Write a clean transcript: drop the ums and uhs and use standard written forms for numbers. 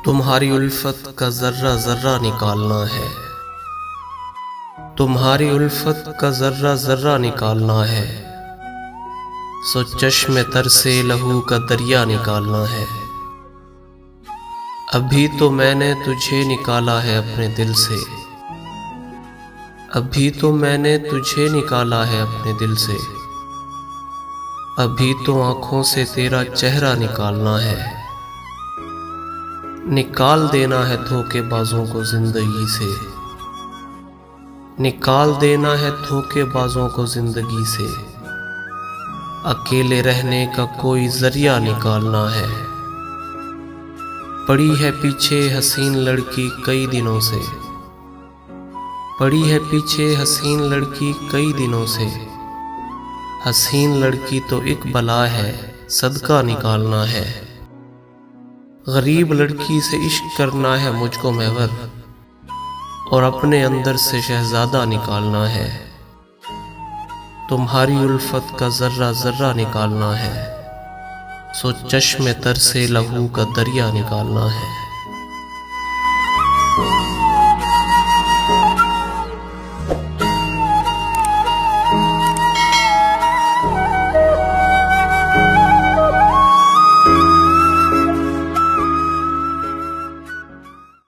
तुम्हारी उल्फत का जर्रा जर्रा निकालना है, तुम्हारी उल्फत का जर्रा जर्रा निकालना है। सो चश्मे तर से लहू का दरिया निकालना है। अभी तो मैंने तुझे निकाला है अपने दिल से, अभी तो मैंने तुझे निकाला है अपने दिल से। अभी तो आंखों से तेरा चेहरा निकालना है। निकाल देना है धोखेबाजों को जिंदगी से, निकाल देना है धोखेबाजों को जिंदगी से। अकेले रहने का कोई जरिया निकालना है। पड़ी है पीछे हसीन लड़की कई दिनों से, पड़ी है पीछे हसीन लड़की कई दिनों से। हसीन लड़की तो एक बला है, सदका निकालना है। गरीब लड़की से इश्क करना है मुझको महवर, और अपने अंदर से शहजादा निकालना है। तुम्हारी उल्फत का जर्रा जर्रा निकालना है। सो चश्मे तर से लहू का दरिया निकालना है।